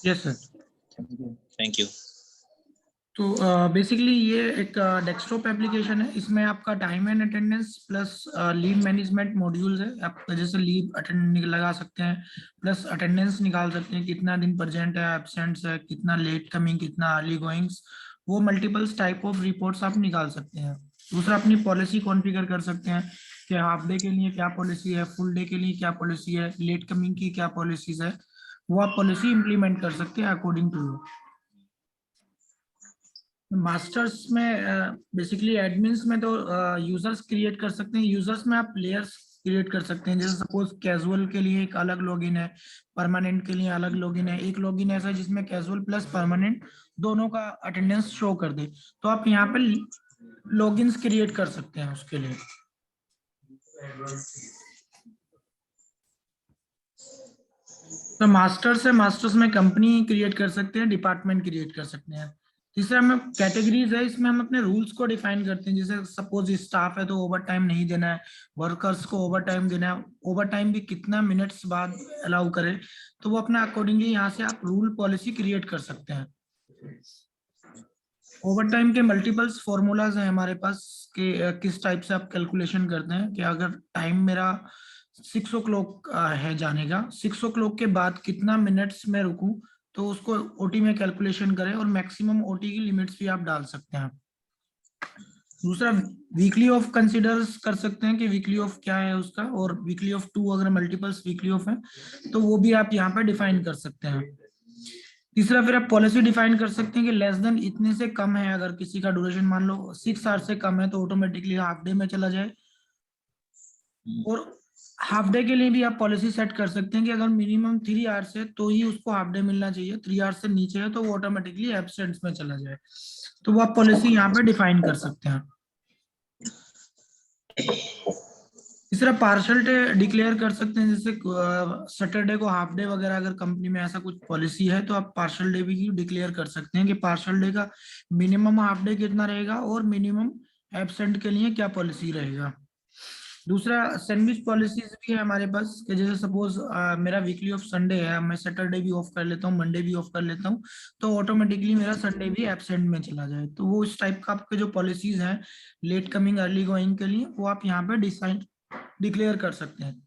Yes sir. Thank you. तो basically ये एक डेस्कटॉप एप्लीकेशन है। इसमें आपका time and attendance plus leave management modules है। आप जैसे लीव अटेंड लगा सकते हैं, प्लस अटेंडेंस निकाल सकते हैं, कितना दिन प्रेजेंट है, एब्सेंट्स है, कितना लेट कमिंग, कितना अर्ली गोइंग्स, वो मल्टीपल्स टाइप ऑफ रिपोर्ट्स आप निकाल सकते हैं। दूसरा, अपनी पॉलिसी कॉन्फ़िगर कर सकते हैं कि हाफ डे के लिए क्या पॉलिसी है, फुल डे के लिए क्या पॉलिसी है, लेट कमिंग की क्या पॉलिसीज है, वो आप पॉलिसी इंप्लीमेंट कर सकते हैं अकॉर्डिंग टू यू। मास्टर्स में बेसिकली एडमिन्स में तो यूजर्स क्रिएट कर सकते हैं। यूजर्स में आप प्लेयर्स क्रिएट कर सकते हैं। जैसे सपोज कैजुअल के लिए एक अलग लॉगिन है, परमानेंट के लिए अलग लॉगिन है। एक लॉगिन ऐसा है जिसमें कैजुअल प्लस परमानेंट दोनों का अटेंडेंस शो कर दे, तो आप यहाँ पे लॉगिन्स क्रिएट कर सकते हैं उसके लिए। तो मास्टर्स है, मास्टर्स में कंपनी क्रिएट कर सकते हैं, डिपार्टमेंट क्रिएट कर सकते हैं। तीसरा में कैटेगरीज है, इसमें हम अपने रूल्स को डिफाइन करते हैं। जैसे सपोज स्टाफ है तो ओवर टाइम नहीं देना है, वर्कर्स को ओवर टाइम देना है, ओवर टाइम भी कितना मिनट्स बाद अलाउ करे, तो वो अपना अकॉर्डिंगली यहाँ से आप रूल पॉलिसी क्रिएट कर सकते हैं। ओवर टाइम के मल्टीपल्स फॉर्मूलाज हैं हमारे पास कि किस टाइप से आप कैलकुलेशन करते हैं कि अगर टाइम मेरा 6 o'clock है जाने का, 6 o'clock के बाद कितना मिनट्स में रुकूं, तो उसको ओटी में कैलकुलेशन करें, और मैक्सिमम ओटी की लिमिट्स भी आप डाल सकते हैं। दूसरा, वीकली ऑफ कंसिडर्स कर सकते हैं कि वीकली ऑफ क्या है उसका, और वीकली ऑफ 2 अगर मल्टीपल्स वीकली ऑफ है तो वो भी आप यहाँ पे डिफाइन कर सकते हैं। तीसरा, फिर आप पॉलिसी डिफाइन कर सकते हैं कि लेस देन इतने से कम है, अगर किसी का ड्यूरेशन मान लो 6 आवर से कम है तो ऑटोमेटिकली हाफ डे में चला जाए। और हाफ डे के लिए भी आप पॉलिसी सेट कर सकते हैं कि अगर मिनिमम 3 आवर्स है तो ही उसको हाफ डे मिलना चाहिए, 3 आवर्स से नीचे है तो वो ऑटोमेटिकली एब्सेंट्स में चला जाए, तो वो आप पॉलिसी यहाँ पे डिफाइन कर सकते हैं। तीसरा, पार्शल डे डिक्लेयर कर सकते हैं। जैसे सैटरडे को हाफ डे वगैरह, अगर कंपनी में ऐसा कुछ पॉलिसी है तो आप पार्शल डे भी डिक्लेयर कर सकते हैं कि पार्शल डे का मिनिमम हाफ डे कितना रहेगा और मिनिमम एब्सेंट के लिए क्या पॉलिसी रहेगा। दूसरा, सैंडविच पॉलिसीज भी है हमारे पास कि जैसे सपोज मेरा वीकली ऑफ संडे है, मैं सैटरडे भी ऑफ कर लेता हूँ, मंडे भी ऑफ कर लेता हूँ, तो ऑटोमेटिकली मेरा संडे भी एब्सेंट में चला जाए, तो वो इस टाइप का आपके जो पॉलिसीज हैं लेट कमिंग अर्ली गोइंग के लिए, वो आप यहाँ पे डिसाइड डिक्लेयर कर सकते हैं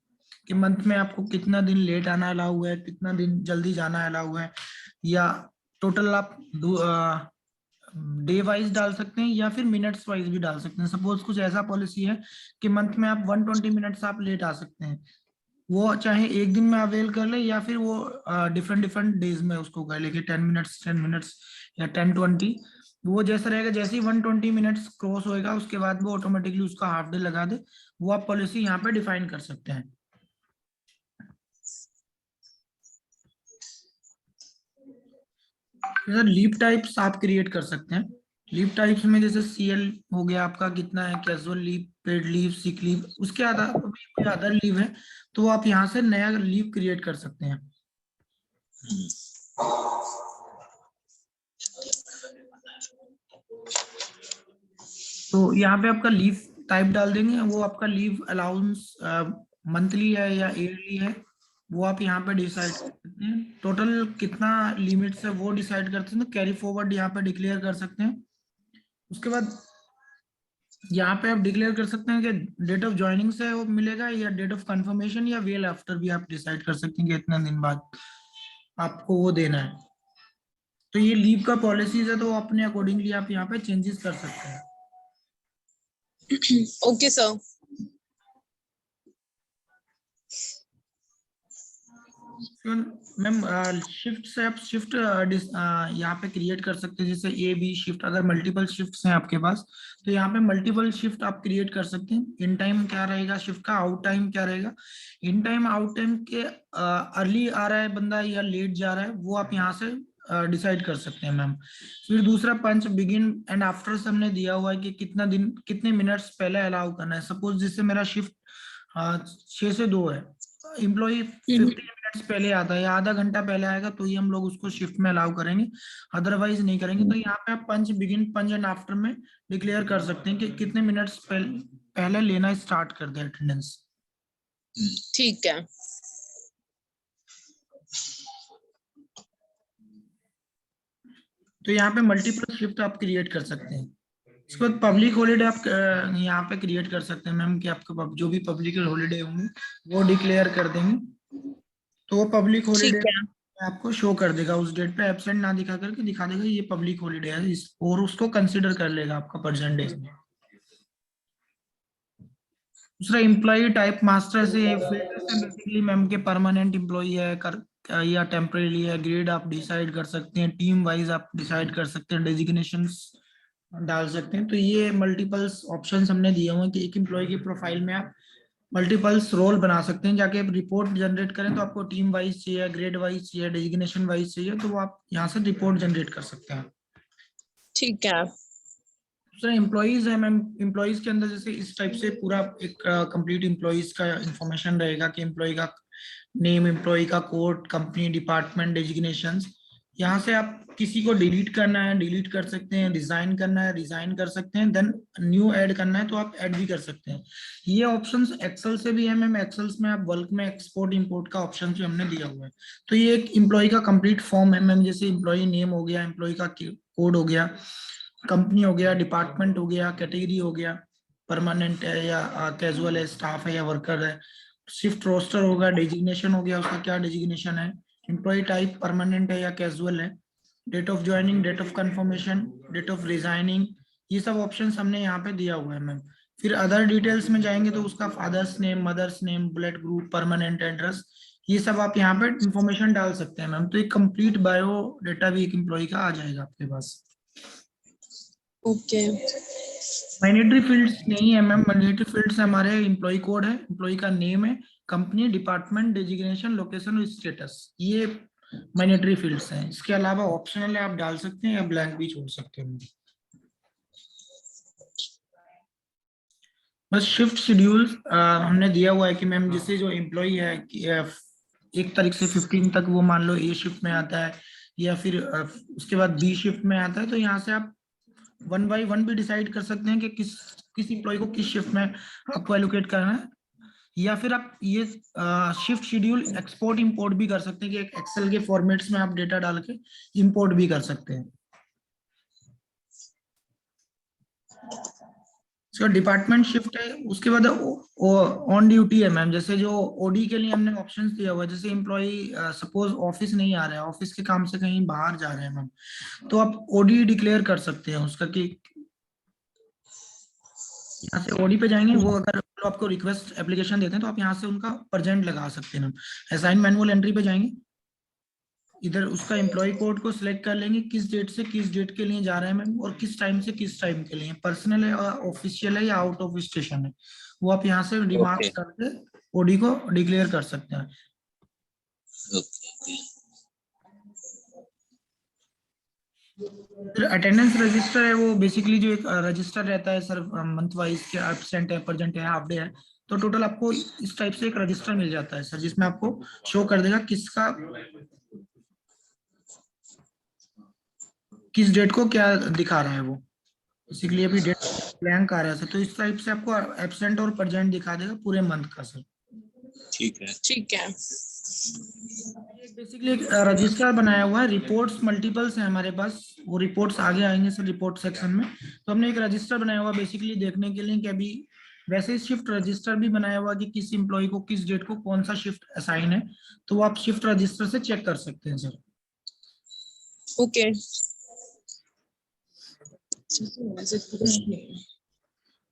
कि मंथ में आपको कितना दिन लेट आना अलाउ हुआ है, कितना दिन जल्दी जाना अलाउ हुआ है, या टोटल आप डे वाइज डाल सकते हैं या फिर मिनट्स वाइज भी डाल सकते हैं। सपोज कुछ ऐसा पॉलिसी है कि मंथ में आप 120 मिनट्स आप लेट आ सकते हैं, वो चाहे एक दिन में अवेल कर ले या फिर वो डिफरेंट डिफरेंट डेज में उसको कर ले कि 10 मिनट्स 10 मिनट्स या 10-20, वो जैसा रहेगा। जैसे ही 120 मिनट्स क्रॉस होएगा उसके बाद वो ऑटोमेटिकली उसका हाफ डे लगा दे, वो आप पॉलिसी यहाँ पे डिफाइन कर सकते हैं। सर, लीव टाइप्स आप क्रिएट कर सकते हैं। लीव टाइप्स में जैसे सीएल हो गया आपका, कितना है, casual leave, paid leave, sick leave, उसके आधार पर भी कोई अदर लीव है तो आप यहाँ से नया लीव क्रिएट कर सकते हैं। तो यहाँ पे आपका लीव टाइप डाल देंगे, वो आपका लीव अलाउंस मंथली है या ईयरली है, वो आप यहाँ पे डिसाइड कर सकते हैं। टोटल कितना लिमिट्स है वो डिसाइड करते हैं, कैरी फॉरवर्ड यहाँ पे डिक्लेयर कर सकते हैं। उसके बाद यहाँ पे आप डिक्लेयर कर सकते हैं कि डेट ऑफ ज्वाइनिंग से वो मिलेगा या डेट ऑफ कंफर्मेशन या वेल आफ्टर, भी आप डिसाइड कर सकते हैं कि इतना दिन बाद आपको वो देना है। तो ये लीव का पॉलिसीज है तो अपने अकॉर्डिंगली आप यहाँ पे चेंजेस कर सकते हैं। Okay sir. मैम, शिफ्ट से आप शिफ्ट यहाँ पे क्रिएट कर सकते हैं। जैसे ए बी शिफ्ट, अगर मल्टीपल शिफ्ट्स हैं आपके पास तो यहाँ पे मल्टीपल शिफ्ट आप क्रिएट कर सकते हैं। इन टाइम क्या रहेगा शिफ्ट का, आउट टाइम क्या रहेगा। इन टाइम आउट टाइम के अर्ली आ रहा है बंदा या लेट जा रहा है, वो आप यहाँ से डिसाइड कर सकते हैं मैम। फिर दूसरा, पंच बिगिन एंड आफ्टर से हमने दिया हुआ है कि कितना दिन कितने मिनट्स पहले अलाउ करना है। सपोज जिससे मेरा शिफ्ट 6 से 2 है, एम्प्लॉय 15 मिनट्स पहले आता है या आधा घंटा पहले आएगा तो ही हम लोग उसको शिफ्ट में अलाउ करेंगे, अदरवाइज नहीं करेंगे। तो यहाँ पे आप पंच बिगिन पंच एंड आफ्टर में डिक्लेयर कर सकते हैं कि कितने मिनट्स पहले लेना स्टार्ट कर दे अटेंडेंस। ठीक है। तो यहाँ पे मल्टीपल शिफ्ट आप क्रिएट कर सकते हैं। इसके बाद पब्लिक हॉलीडे आप यहाँ पे क्रिएट कर सकते हैं मैम, कि आपके जो भी पब्लिक हॉलीडे होंगे वो डिक्लेयर कर देंगे, तो वो पब्लिक हॉलीडे ठीक है। आपको शो कर देगा। उस डेट पे एब्सेंट ना दिखा करके दिखा देगा ये पब्लिक हॉलीडे है और उसको कंसिडर कर लेगा आपका परसेंटेज में। दूसरा एम्प्लॉय टाइप मास्टर से फिल्टर से बेसिकली मैम के परमानेंट एम्प्लॉय है या टेम्परेरी है, ग्रेड आप डिसाइड कर सकते हैं, टीम वाइज आप डिसाइड कर सकते हैं, डेजिग्नेशंस डाल सकते हैं। तो ये मल्टीपल्स ऑप्शंस हमने दिए हुए हैं कि एक एम्प्लॉय की प्रोफाइल में आप मल्टीपल्स रोल बना सकते हैं। जाके रिपोर्ट जनरेट करें तो आपको टीम वाइज चाहिए, ग्रेड वाइज चाहिए, डेजिग्नेशन वाइज चाहिए, तो वो आप यहाँ से रिपोर्ट जनरेट कर सकते हैं। ठीक है। दूसरा एम्प्लॉइज है मैम, एम्प्लॉइज के अंदर जैसे इस टाइप से पूरा एक कंप्लीट एम्प्लॉइज का इंफॉर्मेशन रहेगा कि एम्प्लॉय का नेम, एम्प्लॉय का कोड, कंपनी, डिपार्टमेंट, डेजिग्नेशंस। यहाँ से आप किसी को डिलीट करना है डिलीट कर सकते हैं, रिजाइन करना है रिजाइन कर सकते हैं, देन न्यू ऐड करना है तो आप ऐड भी कर सकते हैं। ये ऑप्शंस एक्सेल से भी है मैम, एक्सेल्स में आप बल्क में एक्सपोर्ट इंपोर्ट का ऑप्शन भी हमने दिया हुआ है। तो ये एक एम्प्लॉय का कंप्लीट फॉर्म है मैम, जैसे एम्प्लॉय नेम हो गया, एम्प्लॉय का कोड हो गया, कंपनी हो गया, डिपार्टमेंट हो गया, कैटेगरी हो गया, परमानेंट है या कैजुअल है, स्टाफ है या वर्कर है, शिफ्ट रोस्टर होगा, डेजिग्नेशन हो गया उसका क्या डेजिग्नेशन है, एम्प्लॉय टाइप परमानेंट है या कैजुअल है, date of joining, date of confirmation, date of resigning, ये सब ऑप्शंस हमने यहाँ पे दिया हुआ है मैम। फिर अदर डिटेल्स में जाएंगे तो उसका father's name, mother's name, blood group, permanent address, ये सब आप यहाँ पे इंफॉर्मेशन डाल सकते हैं मैम। तो एक कंप्लीट बायो डेटा भी एक एम्प्लॉय का आ जाएगा आपके पास। ओके। मैंडेटरी फील्ड्स नहीं है मैम, मैंडेटरी फील्ड्स हमारे एम्प्लॉय कोड है, एम्प्लॉय का नेम है, कंपनी, डिपार्टमेंट, डेजिग्नेशन, लोकेशन और स्टेटस, ये मैंडेटरी फील्ड्स हैं। इसके अलावा ऑप्शनल है, आप डाल सकते हैं या ब्लैंक भी छोड़ सकते हैं। बस शिफ्ट शेड्यूल हमने दिया हुआ है कि मैम जैसे जो एम्प्लॉय है कि, 1 तारीख से 15 तक वो मान लो ए शिफ्ट में आता है, या फिर उसके बाद बी शिफ्ट में आता है, तो यहाँ से आप 1 बाई 1 भी डिसाइड कर सकते हैं कि किस एम्प्लॉय को किस शिफ्ट में आपको एलोकेट करना है। या फिर आप ये शिफ्ट शेड्यूल एक्सपोर्ट इंपोर्ट भी कर सकते हैं कि एक एक्सेल के फॉर्मेट्स में आप डेटा डाल के इंपोर्ट भी कर सकते हैं। जो डिपार्टमेंट शिफ्ट है उसके बाद ऑन ड्यूटी है मैम, जैसे जो ओडी के लिए हमने ऑप्शंस दिया हुआ है, जैसे एम्प्लॉय सपोज ऑफिस नहीं आ रहा है, ऑफिस के काम से कहीं बाहर जा रहे हैं मैम, तो आप ओडी डिक्लेयर कर सकते हैं उसका कि यहाँ से ओडी पे जाएंगे, वो अगर वो आपको रिक्वेस्ट एप्लीकेशन देते हैं तो आप यहाँ से उनका प्रेजेंट लगा सकते हैं। असाइन मैनुअल एंट्री पे जाएंगे, इधर उसका एम्प्लॉय कोड को सिलेक्ट कर लेंगे, किस डेट से किस डेट के लिए जा रहे हैं मैम, और किस टाइम से किस टाइम के लिए, पर्सनल है, ऑफिशियल है या आउट ऑफ स्टेशन है, वो आप यहाँ से ओके रिमार्क्स करके ओडी को डिक्लेयर कर सकते हैं। ओके। फिर अटेंडेंस रजिस्टर है, वो बेसिकली जो एक रजिस्टर रहता है सर, मंथ वाइज के एब्सेंट है, प्रेजेंट है, हाफ डे है, तो टोटल आपको इस टाइप से एक रजिस्टर मिल जाता है सर, जिसमें आपको शो कर देगा किसका किस डेट को क्या दिखा रहा है वो, बेसिकली अभी डेट ब्लैंक आ रहा है सर, तो इस टाइप से आपको एब्सेंट और प्रेजेंट दिखा देगा पूरे मंथ का सर। ठीक है ठीक है। बेसिकली एक रजिस्टर बनाया हुआ है, रिपोर्ट्स मल्टीपल्स हैं हमारे पास, वो रिपोर्ट्स आगे आएंगे सर रिपोर्ट सेक्शन में। तो हमने एक रजिस्टर बनाया हुआ बेसिकली देखने के लिए कि अभी वैसे ही शिफ्ट रजिस्टर भी बनाया हुआ कि किस एम्प्लॉय को किस डेट को कौन सा शिफ्ट असाइन है, तो वो आप शिफ्ट रजिस्टर से चेक कर सकते हैं सर। ओके।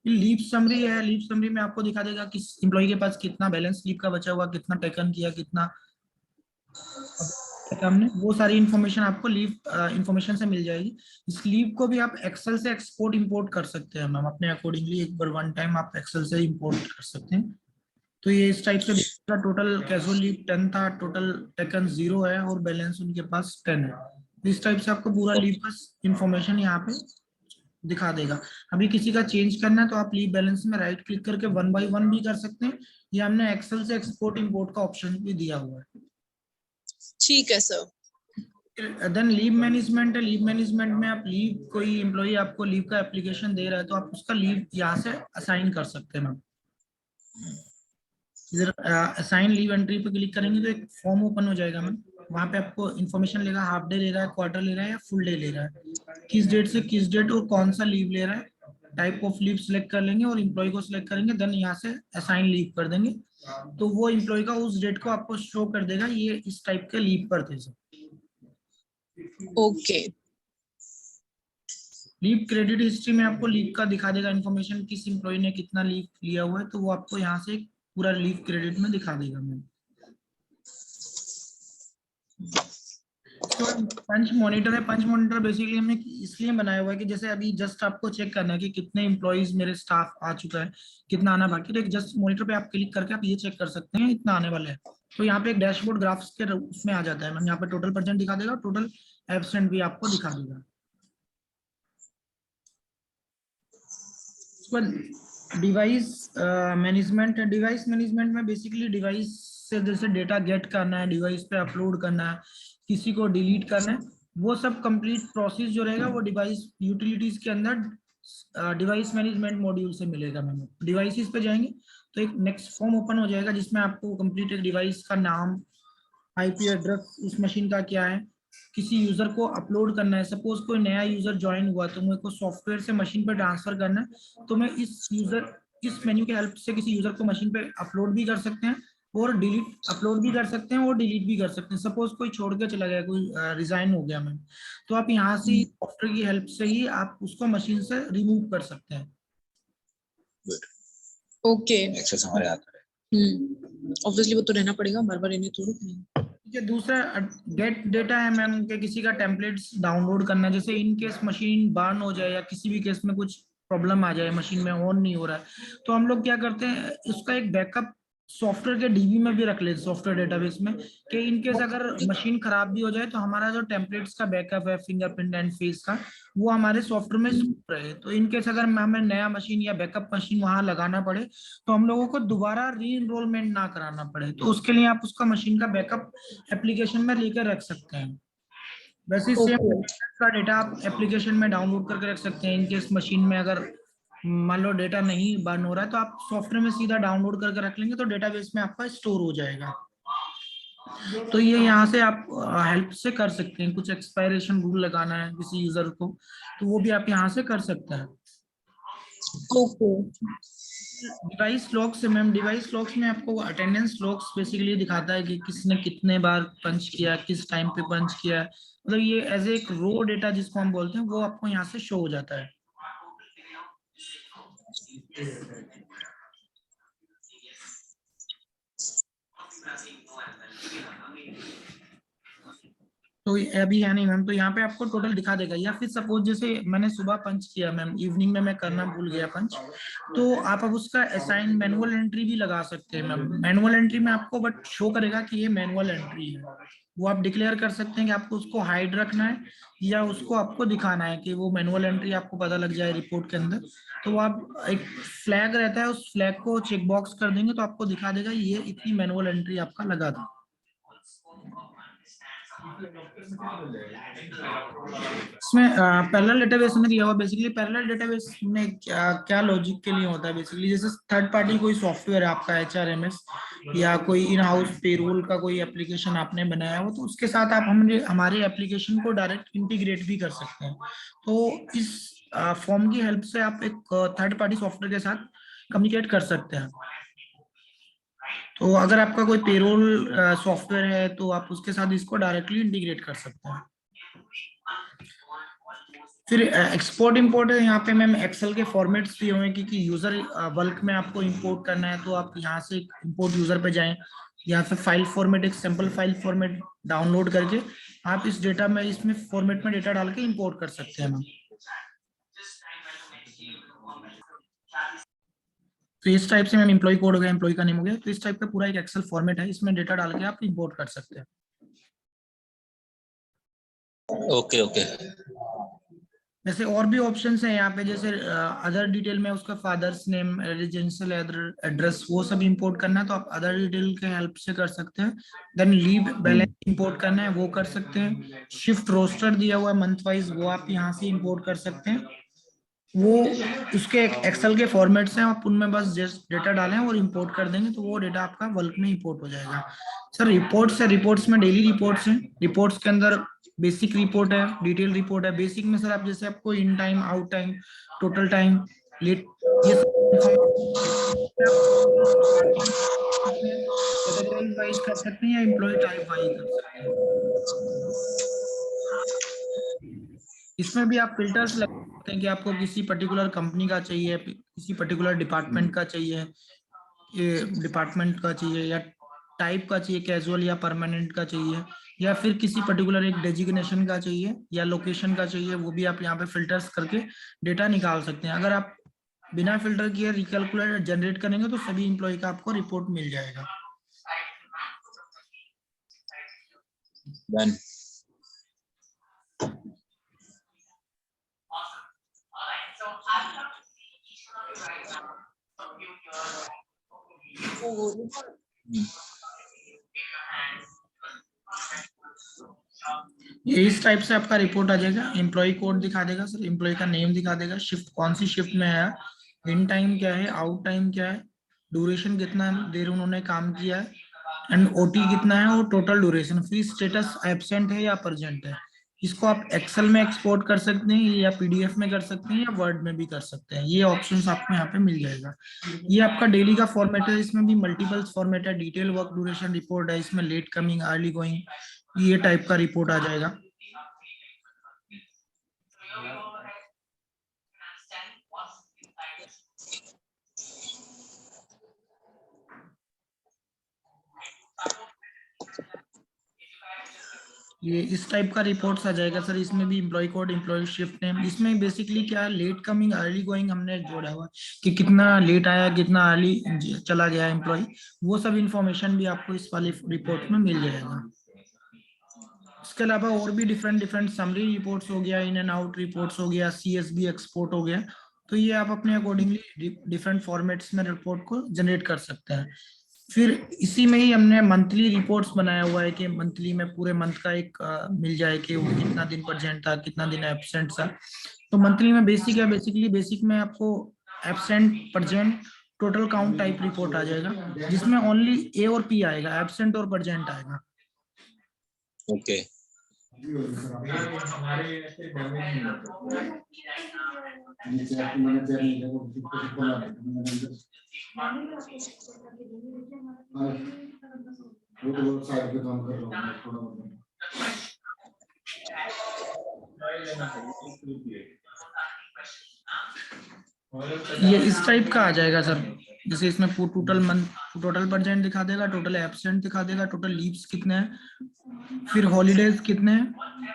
लीव समरी है, लीव समरी में आपको दिखा देगा किस एम्प्लॉय के पास कितना बैलेंस लीव का बचा हुआ, कितना टेकन किया, कितना हमने, वो सारी इंफॉर्मेशन आपको लीव इंफॉर्मेशन से मिल जाएगी। इस लीव को भी आप एक्सेल से एक्सपोर्ट इंपोर्ट कर सकते हैं मैम अपने अकॉर्डिंगली, एक बार वन टाइम आप एक्सेल से इंपोर्ट कर सकते हैं। तो ये इस टाइप से दिखेगा, टोटल कैजुअल लीव 10 था, टोटल टेकन 0 है और बैलेंस उनके पास 10 है। तो इस टाइप से आपको पूरा लीव का इंफॉर्मेशन यहाँ पे दिखा देगा। अभी किसी का चेंज करना है तो आप लीव बैलेंस में राइट क्लिक करके 1 बाई 1 भी कर सकते हैं, या हमने एक्सेल से एक्सपोर्ट इंपोर्ट का ऑप्शन भी दिया हुआ है। ठीक है सर। देन लीव मैनेजमेंट है, लीव मैनेजमेंट में आप लीव, कोई एम्प्लॉय आपको लीव का एप्लीकेशन दे रहा है तो आप उसका लीव यहाँ से असाइन कर सकते हैं मैम। इधर असाइन लीव एंट्री पे क्लिक करेंगे तो एक फॉर्म ओपन हो जाएगा मैम, वहां पे आपको इन्फॉर्मेशन लेगा, हाफ डे ले रहा है, क्वार्टर ले रहा है या फुल डे ले रहा है, किस डेट से किस डेट और कौन सा लीव ले रहा है, टाइप ऑफ लीव सिलेक्ट कर लेंगे और इम्प्लॉय को सिलेक्ट करेंगे, देन यहाँ से असाइन लीव कर देंगे, तो वो इम्प्लॉय का उस डेट को आपको शो कर देगा ये इस टाइप के लीव पर थे sir. Okay leave credit history में आपको लीव का दिखा देगा इन्फॉर्मेशन, किस इम्प्लॉय ने कितना लीव लिया हुआ है, तो वो आपको यहाँ से पूरा लीव क्रेडिट में दिखा देगा मैम। पंच मॉनिटर है, पंच मॉनिटर बेसिकली हमने इसलिए बनाया हुआ है कि जैसे अभी जस्ट आपको चेक करना है कि कितने एम्प्लॉइज मेरे स्टाफ आ चुका है, कितना आना बाकी, तो एक जस्ट मॉनिटर पे आप क्लिक करके आप ये चेक कर सकते हैं इतना आने वाला है, तो यहाँ पे एक डैशबोर्ड ग्राफ्स के उसमें आ जाता है मैम, यहाँ पे टोटल परसेंट दिखा देगा, टोटल एब्सेंट भी आपको दिखा देगा। डिवाइस मैनेजमेंट में बेसिकली डिवाइस से जैसे डेटा गेट करना है, डिवाइस पे अपलोड करना है, किसी को डिलीट करना है, वो सब कंप्लीट प्रोसेस जो रहेगा वो डिवाइस यूटिलिटीज के अंदर डिवाइस मैनेजमेंट मॉड्यूल से मिलेगा। मैंने डिवाइसेस पे जाएंगे तो एक नेक्स्ट फॉर्म ओपन हो जाएगा जिसमें आपको कंप्लीट एक डिवाइस का नाम, आईपी एड्रेस, उस मशीन का क्या है, किसी यूजर को अपलोड करना है, सपोज कोई नया यूजर ज्वाइन हुआ तो मेरे को सॉफ्टवेयर से मशीन पर ट्रांसफर करना है, तो मैं इस मेन्यू के हेल्प से किसी यूजर को मशीन पे अपलोड भी कर सकते हैं और अपलोड भी कर सकते हैं और डिलीट भी कर सकते हैं। सपोज कोई छोड़ के चला गया, कोई रिजाइन हो गया मैम, तो आप यहाँ से सॉफ्टवेयर की हेल्प से ही आप उसको मशीन से रिमूव कर सकते हैं। ओके एक्सेस हमारे हाथ में ऑब्वियसली वो तो रहना पड़ेगा, बार बार इन्हें थोड़ी। ठीक है, दूसरा गेट डेटा है मैम के किसी का टेम्पलेट्स डाउनलोड करना, जैसे इन केस मशीन बर्न हो जाए या किसी भी केस में कुछ प्रॉब्लम आ जाए, मशीन में ऑन नहीं हो रहा है, तो हम लोग क्या करते हैं उसका एक बैकअप सॉफ्टवेयर के डीबी में भी रख लेते, सॉफ्टवेयर डेटाबेस में, कि इन केस अगर मशीन खराब भी हो जाए तो हमारा जो टेम्पलेट्स का बैकअप है फिंगरप्रिंट एंड फेस का, वो हमारे सॉफ्टवेयर में स्टोर रहे, तो इन केस अगर हमें नया मशीन या बैकअप मशीन वहां लगाना पड़े तो हम लोगों को दोबारा री इनरोलमेंट ना कराना पड़े, तो उसके लिए आप उसका मशीन का बैकअप एप्लीकेशन में लेकर रख सकते हैं। वैसे सेम का डेटा आप एप्लीकेशन में डाउनलोड करके रख सकते हैं, इनकेस मशीन में अगर मान लो डेटा नहीं बर्न हो रहा है तो आप सॉफ्टवेयर में सीधा डाउनलोड करके रख लेंगे तो डेटाबेस में आपका स्टोर हो जाएगा। तो ये यहाँ से आप हेल्प से कर सकते हैं, कुछ एक्सपायरेशन रूल लगाना है किसी यूजर को तो वो भी आप यहाँ से कर सकते हैं। ओके डिवाइस लॉग्स है मैम, डिवाइस लॉग्स में आपको अटेंडेंस लॉग्स बेसिकली दिखाता है कि किसने कितने बार पंच किया, किस टाइम पे पंच किया, मतलब ये एज एक रो डेटा जिसको हम बोलते हैं वो आपको यहाँ से शो हो जाता है। तो अभी है नहीं मैम, तो यहाँ पे आपको टोटल दिखा देगा, या फिर सपोज जैसे मैंने सुबह पंच किया मैम, इवनिंग में मैं करना भूल गया पंच, तो आप अब उसका असाइन मैनुअल एंट्री भी लगा सकते हैं मैम। मैनुअल एंट्री में आपको बट शो करेगा कि ये मैनुअल एंट्री है, वो आप डिक्लेयर कर सकते हैं कि आपको उसको हाइड रखना है या उसको आपको दिखाना है कि वो मैनुअल एंट्री आपको पता लग जाए रिपोर्ट के अंदर, तो आप एक फ्लैग रहता है उस फ्लैग को चेक बॉक्स कर देंगे तो आपको दिखा देगा ये इतनी मैनुअल एंट्री आपका लगा दो। इसमें पैरेलल डेटाबेस में दिया हुआ, बेसिकली पैरेलल डेटाबेस में क्या लॉजिक के लिए होता है, बेसिकली जैसे थर्ड पार्टी कोई सॉफ्टवेयर है आपका HRMS या कोई इन हाउस पेरोल का कोई एप्लीकेशन आपने बनाया हो तो उसके साथ आप हमारे एप्लीकेशन को डायरेक्ट इंटीग्रेट भी कर सकते हैं। तो इस फॉर्म की हेल्प से आप एक थर्ड पार्टी सॉफ्टवेयर के साथ कम्युनिकेट कर सकते हैं। तो अगर आपका कोई पेरोल सॉफ्टवेयर है तो आप उसके साथ इसको डायरेक्टली इंटीग्रेट कर सकते हैं। फिर एक्सपोर्ट इंपोर्ट है, यहाँ पे मैम एक्सेल के फॉर्मेट्स दिए हुए हैं क्योंकि यूजर बल्क में आपको इंपोर्ट करना है तो आप यहाँ से इंपोर्ट यूजर पे जाएं, यहाँ पे फाइल फॉर्मेट, एक सिंपल फाइल फॉर्मेट डाउनलोड करके आप इस डेटा में इसमें फॉर्मेट में डेटा डाल के इंपोर्ट कर सकते हैं मैम। तो इस टाइप से मैम एम्प्लॉय कोड हो गया, एम्प्लॉय का नेम हो गया, तो इस टाइप का पूरा एक एक्सेल फॉर्मेट है, इसमें डेटा डाल के आप इंपोर्ट कर सकते हैं। Okay okay. जैसे और भी ऑप्शंस हैं यहाँ पे, जैसे अदर डिटेल में उसका फादर्स नेम, रेजिडेंशियल एड्रेस वो सब इंपोर्ट करना है तो आप अदर डिटेल के हेल्प से कर सकते हैं। देन लीव बैलेंस इंपोर्ट करना है वो कर सकते हैं। शिफ्ट रोस्टर दिया हुआ है मंथ वाइज वो आप यहाँ से इंपोर्ट कर सकते हैं। वो उसके एक्सेल के फॉर्मेट्स हैं, आप उनमें बस जस्ट डेटा डालें और इंपोर्ट कर देंगे तो वो डेटा आपका बल्क में इंपोर्ट हो जाएगा। सर रिपोर्ट्स है, रिपोर्ट्स में डेली रिपोर्ट्स हैं। रिपोर्ट्स के अंदर बेसिक रिपोर्ट है, डिटेल रिपोर्ट है। बेसिक में सर आप जैसे आपको in time, out time, total time, late, ये सब कैटेगरी वाइज कर सकते हैं या एम्प्लॉय टाइप वाइज कर सकते हैं। इसमें भी आप फिल्टर्स लगा सकते हैं कि आपको किसी पर्टिकुलर कंपनी का चाहिए, किसी पर्टिकुलर डिपार्टमेंट का चाहिए, ये डिपार्टमेंट का चाहिए, या टाइप का चाहिए, कैजुअल या परमानेंट का चाहिए, या फिर किसी पर्टिकुलर एक डेजिग्नेशन का चाहिए या लोकेशन का चाहिए। वो भी आप यहाँ पे फिल्टर्स करके डेटा निकाल सकते हैं। अगर आप बिना फिल्टर किए रिकैलकुलेटर जनरेट करेंगे तो सभी इंप्लॉय का आपको रिपोर्ट मिल जाएगा। डन। ये इस टाइप से आपका रिपोर्ट आ जाएगा। एम्प्लॉय कोड दिखा देगा सर, एम्प्लॉय का नेम दिखा देगा, शिफ्ट कौन सी शिफ्ट में आया, इन टाइम क्या है, आउट टाइम क्या है, ड्यूरेशन कितना देर उन्होंने काम किया है, एंड ओटी कितना है, और टोटल ड्यूरेशन, फिर स्टेटस एब्सेंट है या प्रेजेंट है। इसको आप एक्सेल में एक्सपोर्ट कर सकते हैं या पीडीएफ में कर सकते हैं या वर्ड में भी कर सकते हैं। ये ऑप्शंस आपको यहाँ पे मिल जाएगा। ये आपका डेली का फॉर्मेट है, इसमें भी मल्टीपल फॉर्मेट है। डिटेल वर्क ड्यूरेशन रिपोर्ट है, इसमें लेट कमिंग, अर्ली गोइंग, ये टाइप का रिपोर्ट आ जाएगा। ये इस टाइप का रिपोर्ट्स आ जाएगा सर। इसमें भी employee code, employee shift name, इसमें बेसिकली क्या है, लेट कमिंग, अर्ली गोइंग हमने जोड़ा हुआ है कि कितना लेट आया, कितना अर्ली चला गया एम्प्लॉय। वो सब इंफॉर्मेशन भी आपको इस वाली रिपोर्ट में मिल जाएगा। इसके अलावा और भी डिफरेंट डिफरेंट समरी रिपोर्ट्स हो गया, इन एंड आउट रिपोर्ट्स हो गया, सीएसबी एक्सपोर्ट हो गया। तो ये आप अपने अकॉर्डिंगली डिफरेंट फॉर्मेट्स में रिपोर्ट को जनरेट कर सकते हैं। फिर इसी में ही हमने मंथली रिपोर्ट्स बनाया हुआ है कि मंथली में पूरे मंथ का एक मिल जाए कि वो कितना दिन प्रेजेंट था, कितना दिन एब्सेंट था। तो मंथली में बेसिक है, बेसिकली बेसिक में आपको absent, present, total count type report आ जाएगा, जिसमें ओनली ए और पी आएगा, एब्सेंट और प्रेजेंट आएगा। ओके। ये इस टाइप का आ जाएगा सर। जैसे इसमें टोटल मंथ, टोटल प्रेजेंट दिखा देगा, टोटल एब्सेंट दिखा देगा, टोटल लीव्स कितने हैं, फिर हॉलीडेज कितने हैं,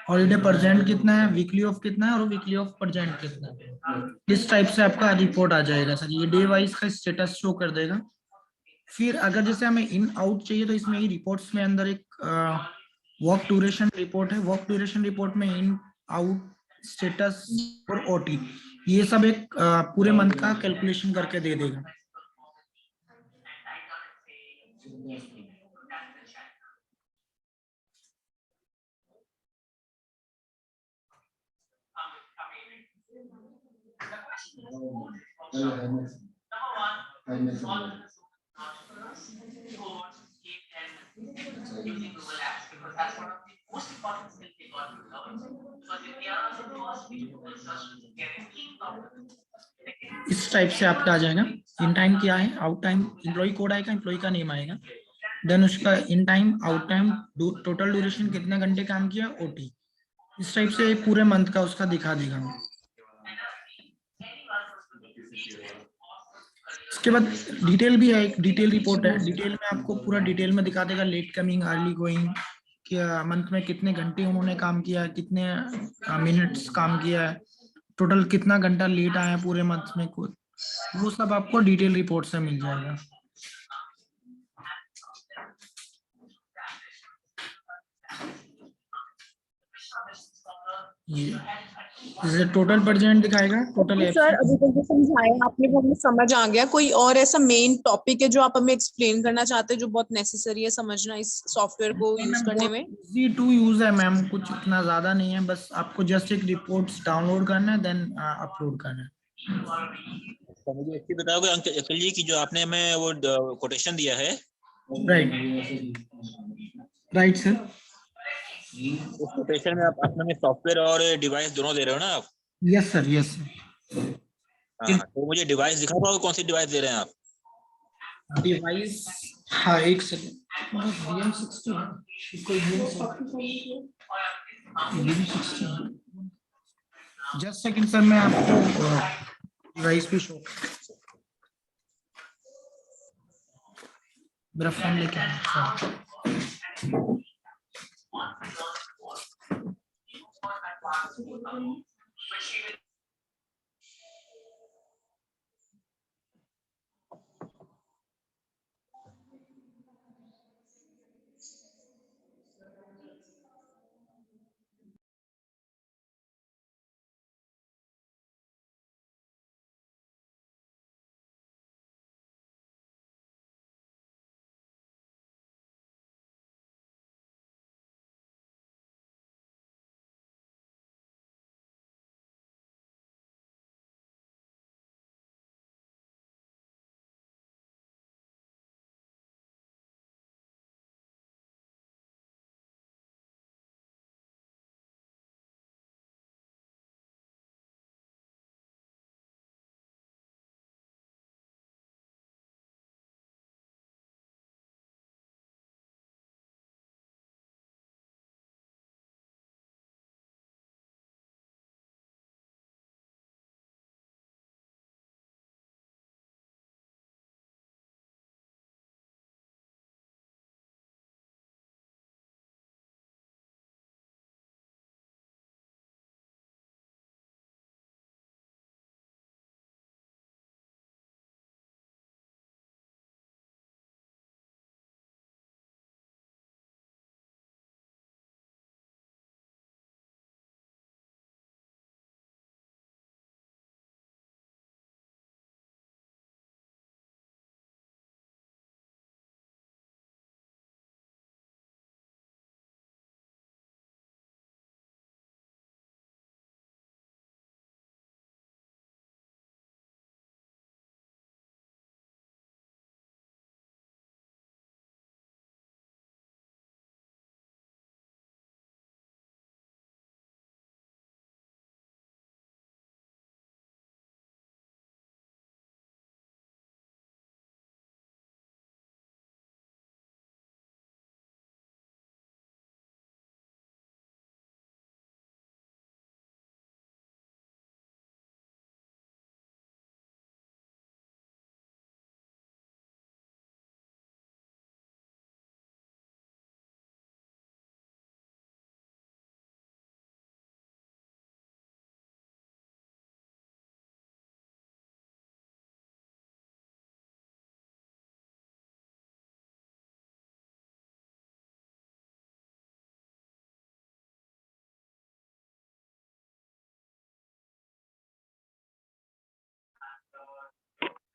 हॉलीडे प्रेजेंट कितना है, वीकली ऑफ कितना है, और वीकली ऑफ प्रेजेंट कितना है। इस टाइप से आपका रिपोर्ट आ जाएगा सर। ये डे वाइज का स्टेटस शो कर देगा। फिर अगर जैसे हमें इन आउट चाहिए तो इसमें ही रिपोर्ट्स में अंदर एक वर्क ड्यूरेशन रिपोर्ट है। वर्क ड्यूरेशन रिपोर्ट में इन, आउट, स्टेटस और ओटी, ये सब एक पूरे मंथ का कैलकुलेशन करके दे देगा। इस टाइप से आपका आ जाएगा। इन टाइम क्या है, आउट टाइम, एम्प्लॉय कोड आएगा, एम्प्लॉय का नेम आएगा, देन उसका इन time, out time, total duration, कितने घंटे काम किया, ओटी। इस टाइप से पूरे मंथ का उसका दिखा देगा। उसके बाद डिटेल भी है, एक डिटेल रिपोर्ट है। डिटेल में आपको पूरा डिटेल में दिखा देगा, लेट कमिंग, अर्ली गोइंग, क्या मंथ में कितने घंटे उन्होंने काम किया, कितने मिनट्स काम किया है, टोटल कितना घंटा लेट आया पूरे मंथ में, कुछ वो सब आपको डिटेल रिपोर्ट से मिल जाएगा। ये जैसे टोटल प्रेजेंट दिखाएगा, टोटल तो सर अभी तक जो समझाया आपने वो हमें समझ आ गया। कोई और ऐसा मेन टॉपिक है जो आप हमें एक्सप्लेन करना चाहते हैं जो बहुत नेसेसरी है समझना इस सॉफ्टवेयर को यूज करने में? इजी टू यूज है मैम, कुछ इतना ज्यादा नहीं है, बस आपको जस्ट एक रिपोर्ट्स डाउनलोड करना है, देन अपलोड करना है। तो मुझे एक चीज बताओगे अंकल जी की जो आपने हमें वो कोटेशन दिया है, राइट सर। उस कोटेशन में आप आपने सॉफ्टवेयर और डिवाइस दोनों दे रहे हो ना आप? Yes sir, yes sir. हाँ, तो मुझे डिवाइस दिखा पाओगे कौन सी डिवाइस दे रहे हैं आप? डिवाइस, हाँ एक सेकंड, BM60 है कोई, BM60। जस्ट सेकंड सर, मैं आपको डिवाइस पे शो, मेरा फोन लेके आया।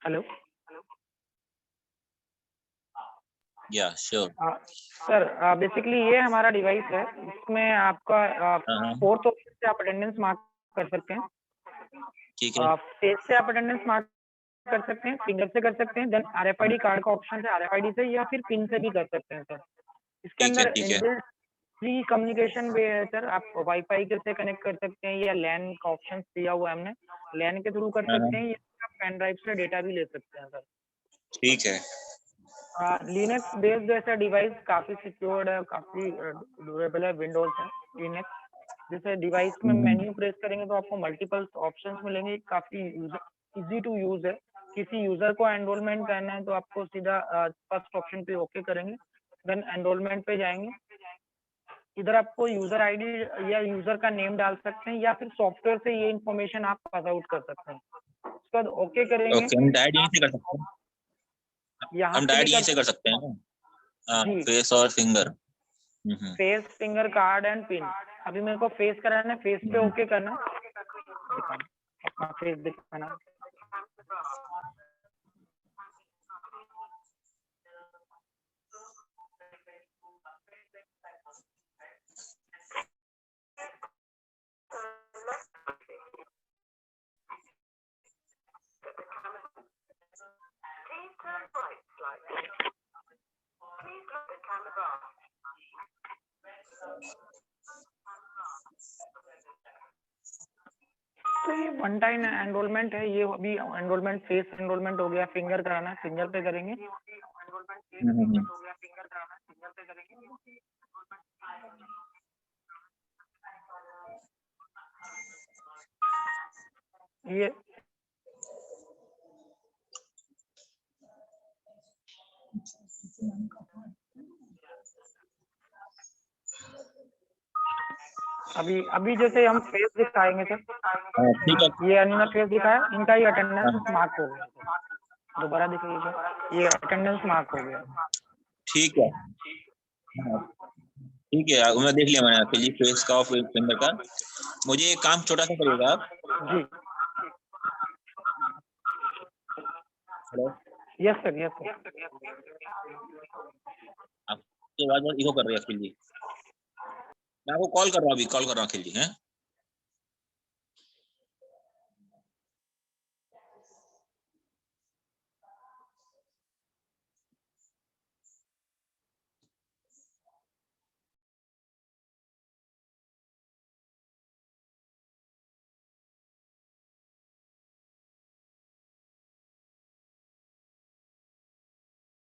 हेलो या श्योर। सर, बेसिकली ये हमारा डिवाइस है, इसमें आपका हाँ, फोर्थ ऑप्शन से आप अटेंडेंस मार्क कर सकते हैं, ठीक है। फेस से आप अटेंडेंस मार्क कर सकते हैं, फिंगर से कर सकते हैं, देन आरएफआईडी कार्ड का ऑप्शन है, आरएफआईडी से या फिर पिन से भी कर सकते हैं सर। इसके ठीक है, अंदर ठीक है। इनबिल्ट फ्री कम्युनिकेशन भी है सर, आप वाईफाई से कनेक्ट कर सकते हैं या लैन का ऑप्शन दिया हुआ है हमने, लैन के थ्रू कर हाँ, सकते हैं या आप पेन ड्राइव से डेटा भी ले सकते हैं सर। ठीक है। लिनक्स बेस्ड ऐसा डिवाइस काफी सिक्योर्ड है, काफी ड्यूरेबल है, विंडोज है लिनक्स। जैसे डिवाइस में मेन्यू प्रेस करेंगे तो आपको मल्टीपल ऑप्शंस मिलेंगे, काफी इजी टू यूज है। किसी यूजर को एनरोलमेंट करना है तो आपको सीधा फर्स्ट ऑप्शन पे ओके करेंगे, देन एनरोलमेंट पे जाएंगे। इधर आपको यूजर आईडी या यूजर का नेम डाल सकते हैं या फिर सॉफ्टवेयर से ये इन्फॉर्मेशन आप पास आउट कर सकते हैं। उसके बाद ओके करेंगे, ओके, हम डायरेक्ट यहीं से कर सकते हैं। यहाँ हम से भी डायरेक्ट यहीं कर से कर सकते हैं ना? हाँ, जी, फेस और finger. Face, finger, card and pin. अभी मेरे को फेस कराना है, फेस पे ओके करना, अपना फेस दिखाना। तो ये वन टाइम एनरोलमेंट है, ये अभी एनरोलमेंट फेस एनरोलमेंट हो गया, फिंगर कराना, फिंगर पे करेंगे। ये अभी अभी जैसे हम फेस दिखाएंगे सर, ठीक है। ये इन्होंने फेस दिखाया, इनका ही अटेंडेंस मार्क हो गया सर। दोबारा दिखाइए सर, ये अटेंडेंस मार्क हो गया। ठीक है। हाँ, ठीक है, मैं देख लिया मैंने आपके लिए फेस का और फिंगर का। मुझे एक काम छोटा सा करिएगा आप। जी hello, yes sir, yes sir. आपकी आवाज बहुत इको कर रही है आपके लिए। मैं आपको कॉल कर रहा हूँ, अभी कॉल कर रहा हूँ के लिए। हैं